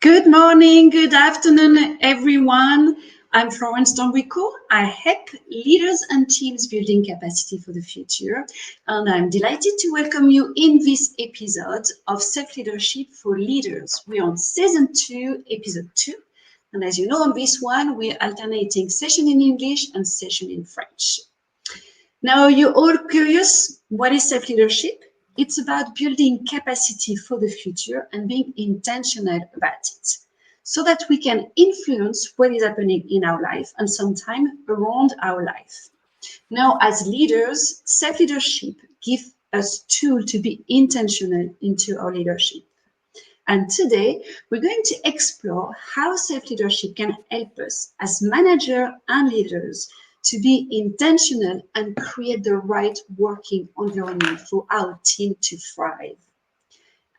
Good morning, good afternoon, everyone. I'm Florence Dombrico. I help leaders and teams building capacity for the future. And I'm delighted to welcome you in this episode of Self-Leadership for Leaders. We're on Season 2, Episode 2. And as you know, on this one, we're alternating session in English and session in French. Now, you're all curious, what is self-leadership? It's about building capacity for the future and being intentional about it so that we can influence what is happening in our life and sometimes around our life. Now, as leaders, self-leadership gives us tools to be intentional into our leadership. And today, we're going to explore how self-leadership can help us as managers and leaders to be intentional and create the right working environment for our team to thrive.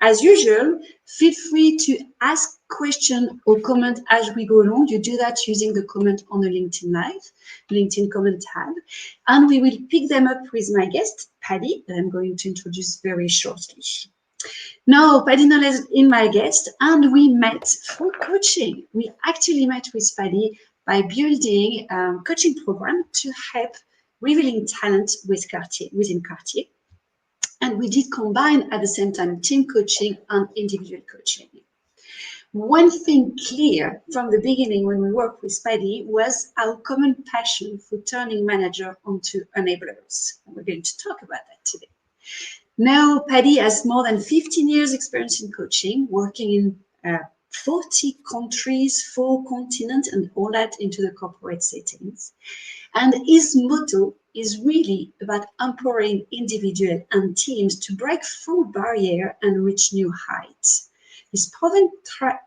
As usual, feel free to ask questions or comment as we go along. You do that using the comment on the LinkedIn Live, LinkedIn comment tab, and we will pick them up with my guest, Paddy, that I'm going to introduce very shortly. Now, Paddy Nolan is in my guest, and we met through coaching. We actually met with Paddy by building a coaching program to help revealing talent within Cartier. And we did combine at the same time team coaching and individual coaching. One thing clear from the beginning when we worked with Paddy was our common passion for turning managers into enablers. And we're going to talk about that today. Now, Paddy has more than 15 years experience in coaching, working in 40 countries, 4 continents, and all that into the corporate settings. And his motto is really about empowering individuals and teams to break through barriers and reach new heights. His proven track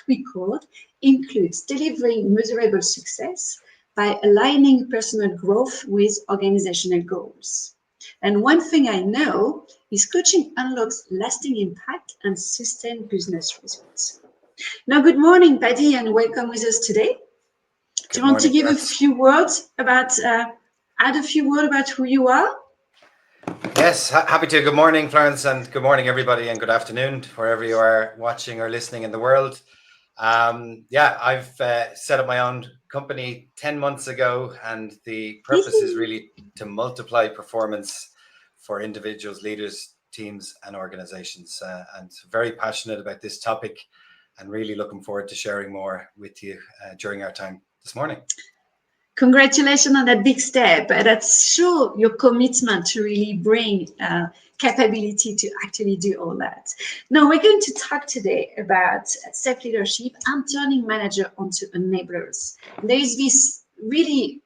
record includes delivering measurable success by aligning personal growth with organizational goals. And one thing I know is coaching unlocks lasting impact and sustained business results. Now, good morning, Paddy, and welcome with us today. Do you want to give a few words about, add a few words about who you are? Yes, happy to. Good morning, Florence, and good morning, everybody, and good afternoon, wherever you are watching or listening in the world. I've set up my own company 10 months ago, and the purpose is really to multiply performance for individuals, leaders, teams, and organizations. And very passionate about this topic and really looking forward to sharing more with you during our time this morning. Congratulations on that big step. That's sure your commitment to really bring capability to actually do all that. Now, we're going to talk today about self-leadership and turning managers into enablers. There is this really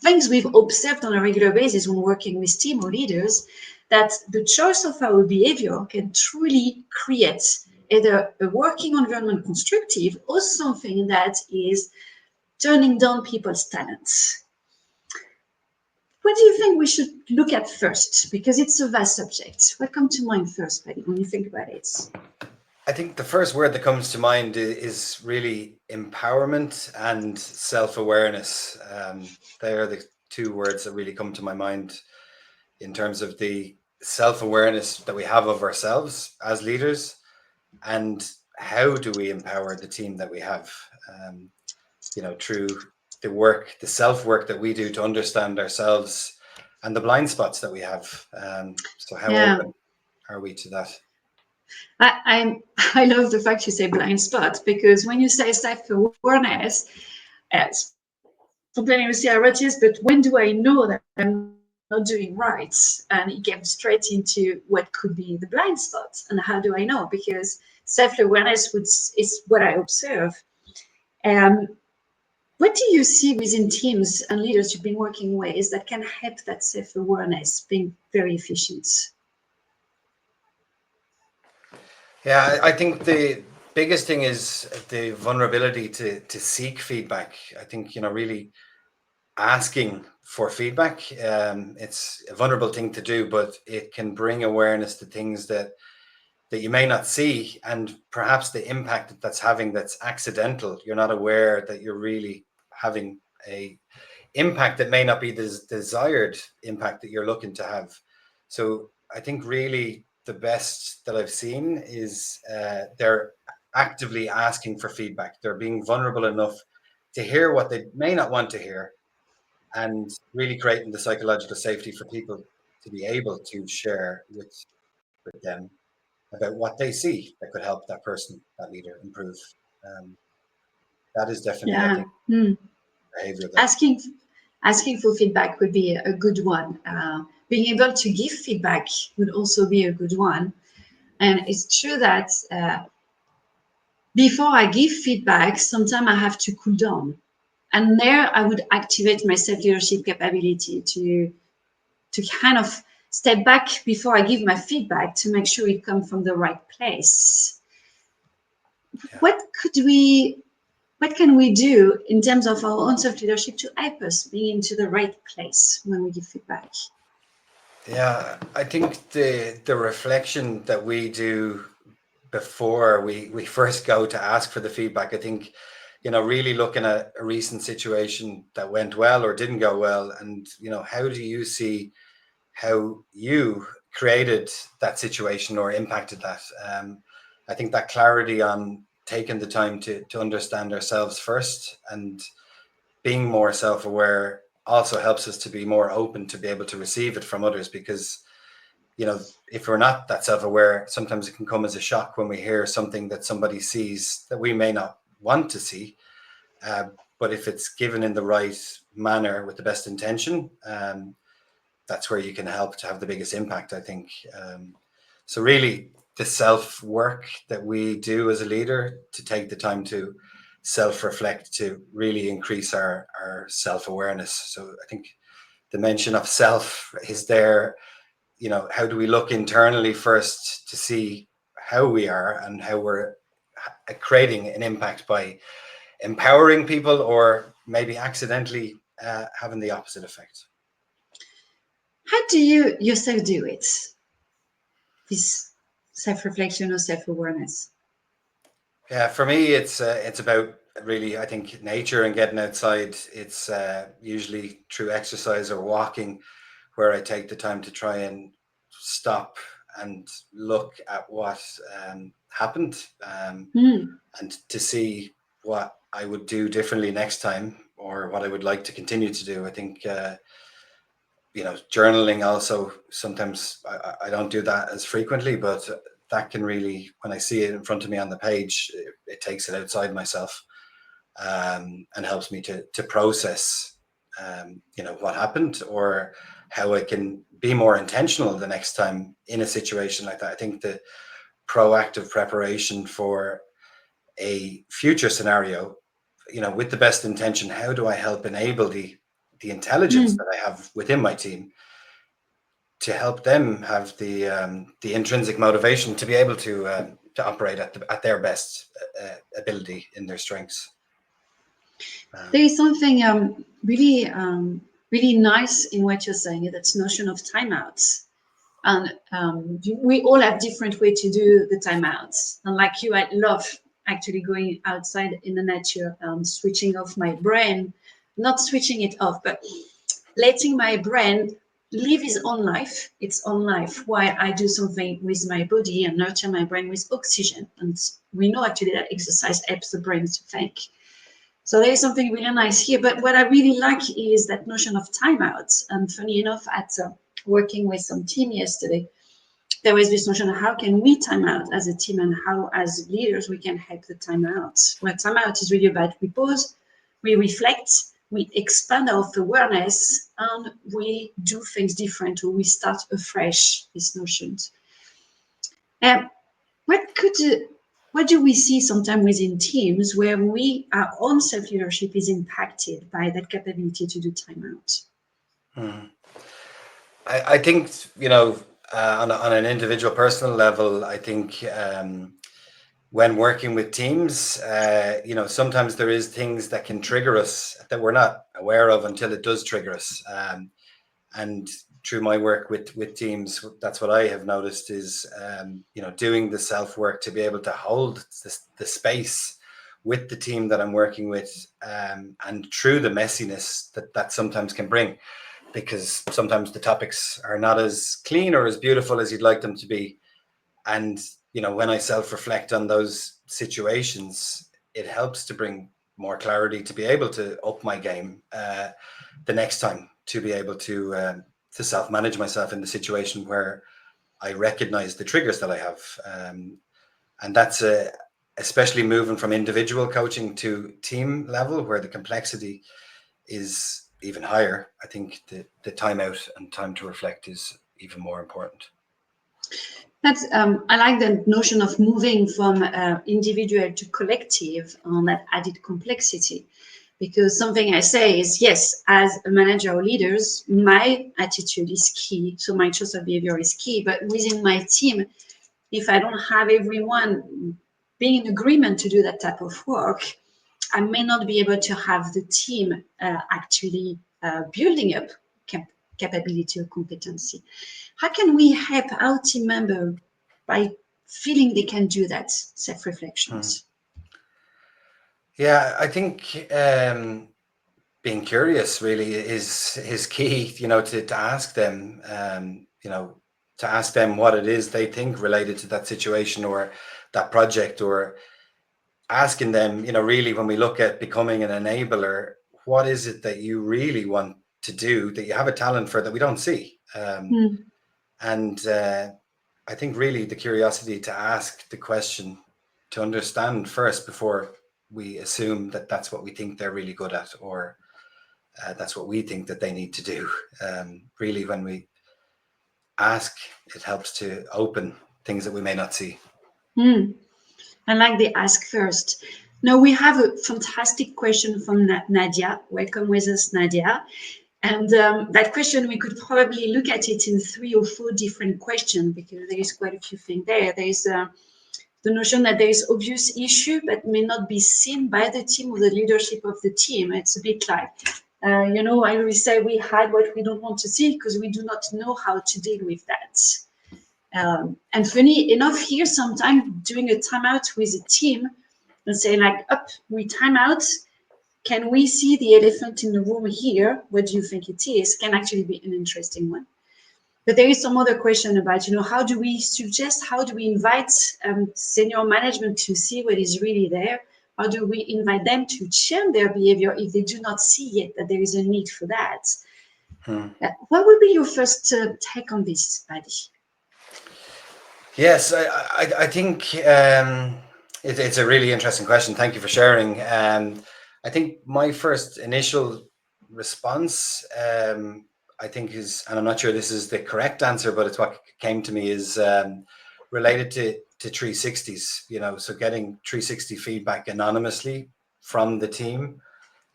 things we've observed on a regular basis when working with team or leaders, that the choice of our behavior can truly create either a working environment constructive or something that is turning down people's talents. What do you think we should look at first? Because it's a vast subject. What comes to mind first, Paddy, when you think about it? I think the first word that comes to mind is really empowerment and self-awareness. They are the two words that really come to my mind in terms of the self-awareness that we have of ourselves as leaders, and how do we empower the team that we have, through the self-work that we do to understand ourselves and the blind spots that we have. So how open are we to that? I love the fact you say blind spot, because when you say self-awareness, spontaneously I wrote, yes, but when do I know that I'm not doing right? And it gets straight into what could be the blind spots. And how do I know? Because self-awareness is what I observe. What do you see within teams and leaders you've been working with that can help that self-awareness being very efficient? Yeah, I think the biggest thing is the vulnerability to seek feedback. I think, really asking for feedback. It's a vulnerable thing to do, but it can bring awareness to things that you may not see, and perhaps the impact that's having that's accidental. You're not aware that you're really having a impact that may not be the desired impact that you're looking to have. So I think really the best that I've seen is they're actively asking for feedback. They're being vulnerable enough to hear what they may not want to hear, and really creating the psychological safety for people to be able to share with them about what they see that could help that person, that leader, improve. Um, that is definitely, I Yeah. think, behavior that. Asking for feedback would be a good one. Being able to give feedback would also be a good one. And it's true that before I give feedback, sometimes I have to cool down. And there I would activate my self-leadership capability to kind of step back before I give my feedback to make sure it comes from the right place. Yeah. What can we do in terms of our own self-leadership to help us be into the right place when we give feedback? Yeah, I think the reflection that we do before we first go to ask for the feedback, I think, really looking at a recent situation that went well or didn't go well, and how do you see how you created that situation or impacted that? I think that clarity on taking the time to understand ourselves first and being more self-aware also helps us to be more open to be able to receive it from others, because if we're not that self-aware, sometimes it can come as a shock when we hear something that somebody sees that we may not want to see. But if it's given in the right manner with the best intention, that's where you can help to have the biggest impact, I think. So really, the self-work that we do as a leader, to take the time to self-reflect, to really increase our self-awareness. So I think the mention of self is there. How do we look internally first to see how we are and how we're creating an impact by empowering people, or maybe accidentally having the opposite effect. How do you yourself do it? This self-reflection or self-awareness? Yeah, for me, it's about really, I think, nature and getting outside. It's usually through exercise or walking, where I take the time to try and stop and look at what happened, and to see what I would do differently next time, or what I would like to continue to do. I think journaling also, sometimes I don't do that as frequently, but that can really, when I see it in front of me on the page, it takes it outside myself, and helps me to process what happened, or how I can be more intentional the next time in a situation like that. I think the proactive preparation for a future scenario, with the best intention, how do I help enable the intelligence that I have within my team to help them have the intrinsic motivation to be able to operate at their best ability in their strengths. There is something really nice in what you're saying. That's notion of timeouts, and we all have different way to do the timeouts. And like you, I love actually going outside in the nature, switching off my brain, not switching it off, but letting my brain live its own life, while I do something with my body and nurture my brain with oxygen. And we know actually that exercise helps the brain to think. So there is something really nice here. But what I really like is that notion of timeouts. And funny enough, at working with some team yesterday, there was this notion of how can we time out as a team, and how as leaders we can help the timeout. Well, timeout is really about we pause, we reflect, we expand our awareness, and we do things different, or we start afresh, these notions. Um, what could what do we see sometimes within teams where our own self-leadership is impacted by that capability to do timeout? I think on an individual personal level, I think when working with teams, sometimes there is things that can trigger us that we're not aware of until it does trigger us. And through my work with teams, that's what I have noticed is, doing the self work to be able to hold the space with the team that I'm working with, and through the messiness that sometimes can bring, because sometimes the topics are not as clean or as beautiful as you'd like them to be. And, when I self-reflect on those situations, it helps to bring more clarity to be able to up my game the next time, to be able to self-manage myself in the situation where I recognize the triggers that I have. And that's especially moving from individual coaching to team level, where the complexity is even higher. I think the time out and time to reflect is even more important. That's I like the notion of moving from individual to collective on that added complexity, because something I say is, yes, as a manager or leaders, my attitude is key, so my choice of behavior is key. But within my team, if I don't have everyone being in agreement to do that type of work, I may not be able to have the team actually building up capability or competency. How can we help our team member by feeling they can do that self-reflections? Yeah, I think being curious really is key, to ask them, to ask them what it is they think related to that situation or that project, or asking them, really, when we look at becoming an enabler, what is it that you really want to do, that you have a talent for, that we don't see? And I think really the curiosity to ask the question, to understand first before we assume that that's what we think they're really good at, or that's what we think that they need to do. Really, when we ask, it helps to open things that we may not see. I like the ask first. Now we have a fantastic question from Nadia. Welcome with us, Nadia. And that question, we could probably look at it in 3 or 4 different questions, because there is quite a few things there. There is the notion that there is obvious issue but may not be seen by the team or the leadership of the team. It's a bit like, I always say we hide what we don't want to see because we do not know how to deal with that. And funny enough, here sometimes doing a timeout with a team and saying like, up, we time out. Can we see the elephant in the room here? What do you think it is? Can actually be an interesting one. But there is some other question about, how do we suggest, how do we invite senior management to see what is really there? How do we invite them to change their behavior if they do not see yet that there is a need for that? What would be your first take on this, Paddy? Yes, I think it's a really interesting question. Thank you for sharing. I think my first initial response, I think is, and I'm not sure this is the correct answer, but it's what came to me, is related to 360s, so getting 360 feedback anonymously from the team,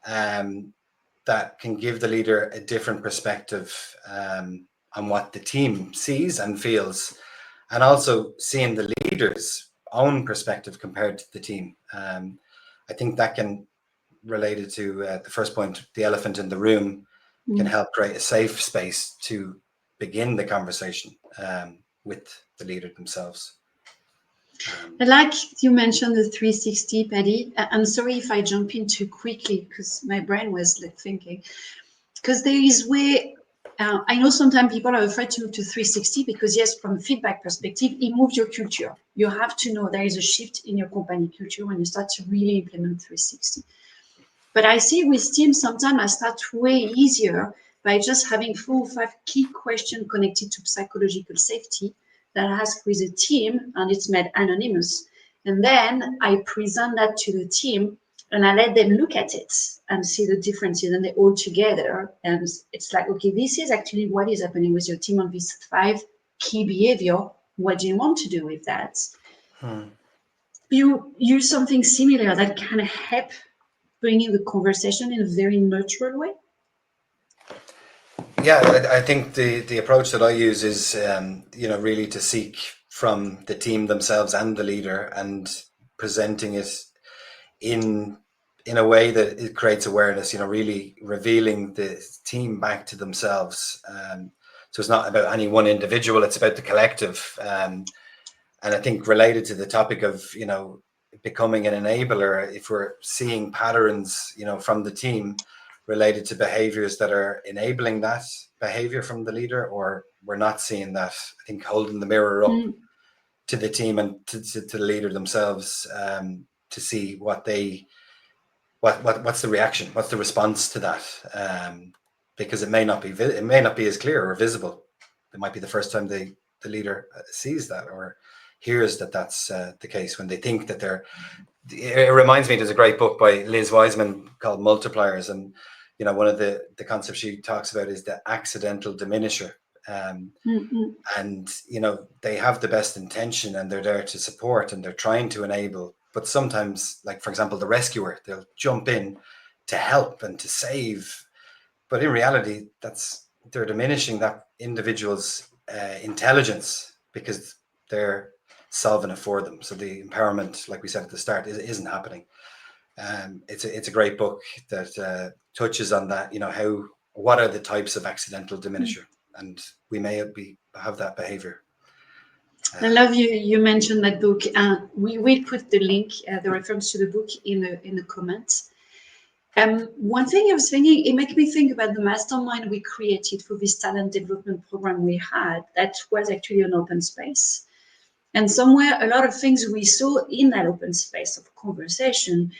that can give the leader a different perspective on what the team sees and feels, and also seeing the leader's own perspective compared to the team. I think that can, related to the first point, the elephant in the room, can help create a safe space to begin the conversation with the leader themselves. I like you mentioned the 360, Paddy. I'm sorry if I jump in too quickly because my brain was like thinking. Because there is way, I know sometimes people are afraid to 360 because, yes, from a feedback perspective, it moves your culture. You have to know there is a shift in your company culture when you start to really implement 360. But I see with teams, sometimes I start way easier by just having 4 or 5 key questions connected to psychological safety that I ask with a team, and it's made anonymous. And then I present that to the team and I let them look at it and see the differences, and they all together. And it's like, okay, this is actually what is happening with your team on these 5 key behavior. What do you want to do with that? You use something similar that can help bringing the conversation in a very natural way. Yeah, I think the approach that I use is, really to seek from the team themselves and the leader, and presenting it in a way that it creates awareness, really revealing the team back to themselves. So it's not about any one individual, it's about the collective. And I think related to the topic of, becoming an enabler, if we're seeing patterns, from the team related to behaviors that are enabling that behavior from the leader, or we're not seeing that, I think holding the mirror up to the team and to the leader themselves, to see what's the reaction, what's the response to that, because it may not be as clear or visible. It might be the first time the leader sees that or hears that that's the case, when they think that they're. It reminds me, there's a great book by Liz Wiseman called Multipliers, and one of the concepts she talks about is the accidental diminisher. And they have the best intention and they're there to support and they're trying to enable, but sometimes, like for example the rescuer, they'll jump in to help and to save, but in reality they're diminishing that individual's intelligence because they're solving it for them. So the empowerment, like we said at the start, isn't happening. It's a great book that touches on that. What are the types of accidental diminisher, and we may have that behavior. I love you mentioned that book. We will put the link, the reference to the book in the comments. One thing I was thinking, it made me think about the mastermind we created for this talent development program we had. That was actually an open space. And somewhere, a lot of things we saw in that open space of conversation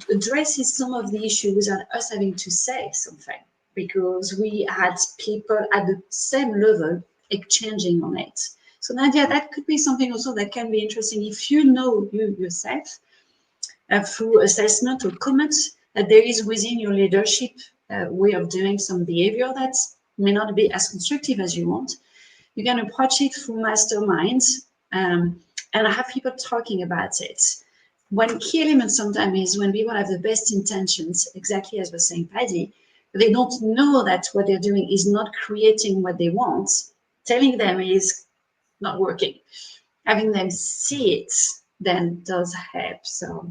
addresses some of the issues without us having to say something, because we had people at the same level exchanging on it. So Nadia, that could be something also that can be interesting if you know you yourself through assessment or comments that there is within your leadership way of doing some behavior that may not be as constructive as you want. You can approach it through masterminds and have people talking about it. One key element sometimes is when people have the best intentions, exactly as was saying Paddy, they don't know that what they're doing is not creating what they want. Telling them is not working. Having them see it then does help. So,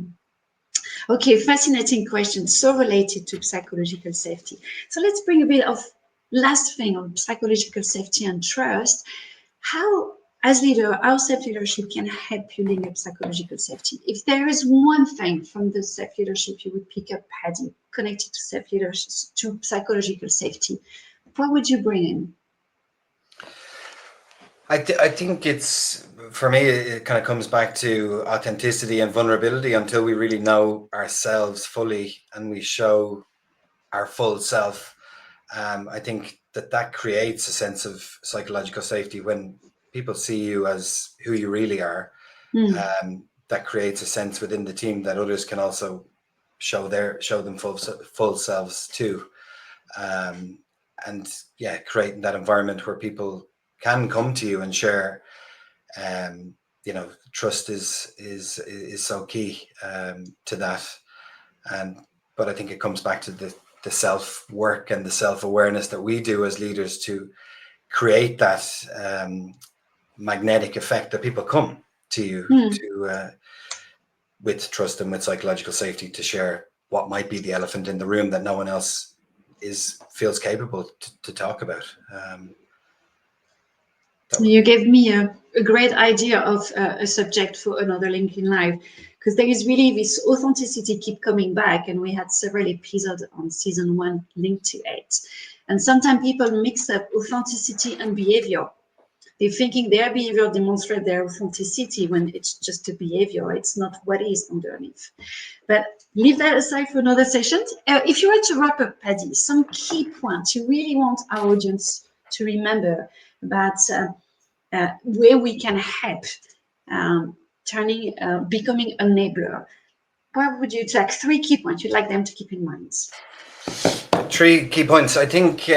okay, fascinating question, so related to psychological safety. So let's bring a bit of last thing on psychological safety and trust. How, as leader, our self-leadership can help building up psychological safety. If there is one thing from the self-leadership you would pick up, Paddy, connected to self-leadership, to psychological safety, what would you bring in? I think it's, for me, it kind of comes back to authenticity and vulnerability. Until we really know ourselves fully and we show our full self, I think that creates a sense of psychological safety. When people see you as who you really are, that creates a sense within the team that others can also show them full selves too. And yeah, creating that environment where people can come to you and share. Trust is so key to that. But I think it comes back to the self work and the self awareness that we do as leaders to create that magnetic effect that people come to you with trust and with psychological safety to share what might be the elephant in the room that no one else feels capable to talk about. You gave me a great idea of a subject for another LinkedIn Live, because there is really this authenticity keep coming back, and we had several episodes on season 1 linked to it. And sometimes people mix up authenticity and behavior. They're thinking their behavior demonstrates their authenticity when it's just a behavior. It's not what is underneath. But leave that aside for another session. If you were to wrap up, Paddy, some key points you really want our audience to remember about where we can help becoming an enabler. What would you take? 3 key points you'd like them to keep in mind? 3 key points. I think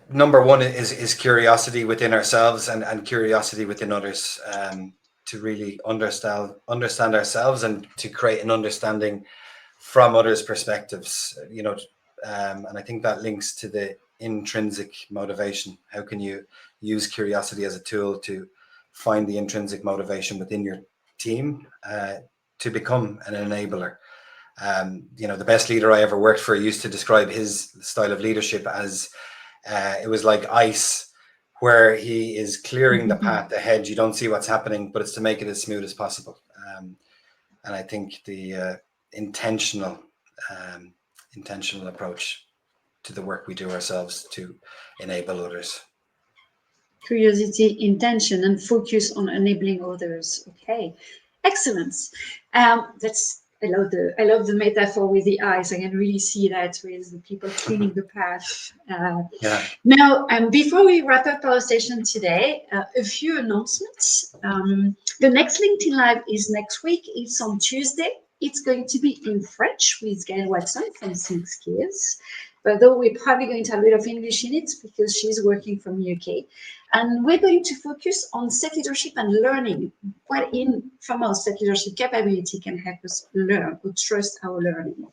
number 1 is curiosity within ourselves and curiosity within others, to really understand ourselves and to create an understanding from others' perspectives. And I think that links to the intrinsic motivation. How can you use curiosity as a tool to find the intrinsic motivation within your team to become an enabler? The best leader I ever worked for used to describe his style of leadership as it was like ice, where he is clearing the path ahead. You don't see what's happening, but it's to make it as smooth as possible. And I think the intentional approach to the work we do ourselves to enable others. Curiosity, intention, and focus on enabling others. Okay, excellent. That's I love the metaphor with the eyes. I can really see that with the people cleaning the path. Yeah. Now, before we wrap up our session today, a few announcements. The next LinkedIn Live is next week. It's on Tuesday. It's going to be in French with Gail Watson from Think Skills. But though we're probably going to have a bit of English in it because she's working from UK. And we're going to focus on self-leadership and learning. What in from our self-leadership capability can help us learn or trust our learning.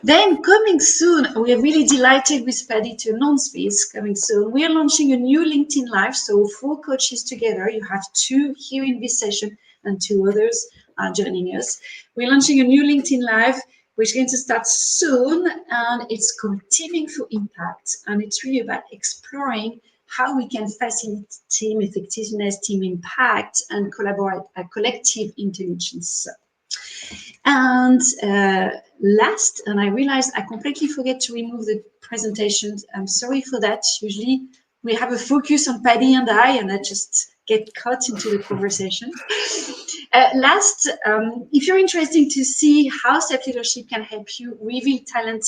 Then coming soon, we are really delighted with Paddy to announce this coming soon. We are launching a new LinkedIn Live. So 4 coaches together. You have 2 here in this session and 2 others are joining us. We're launching a new LinkedIn Live, which is going to start soon. And it's called Teaming for Impact. And it's really about exploring how we can facilitate team effectiveness, team impact, and collaborate a collective intelligence. And last, and I realized I completely forget to remove the presentations. I'm sorry for that. Usually we have a focus on Paddy and I just get caught into the conversation. Last, if you're interested to see how self-leadership can help you reveal talent,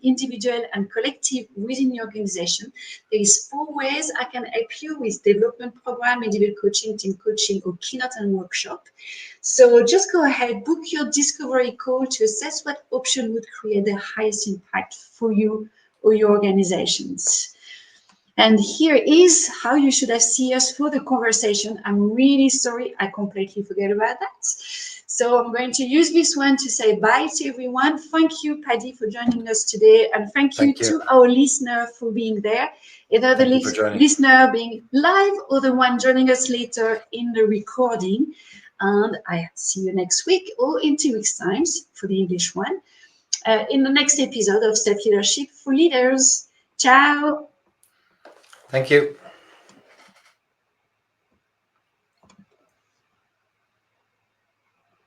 individual and collective within your organization, there is 4 ways I can help you with development program, individual coaching, team coaching, or keynote and workshop. So just go ahead, book your discovery call to assess what option would create the highest impact for you or your organizations. And here is how you should have seen us for the conversation. I'm really sorry, I completely forget about that. So I'm going to use this one to say bye to everyone. Thank you, Paddy, for joining us today. And thank you Thank you. to our listener for being there, either the Thank you for joining. listener being live or the one joining us later in the recording. And I see you next week or in 2 weeks' time for the English one, in the next episode of Self Leadership for Leaders. Ciao. Thank you.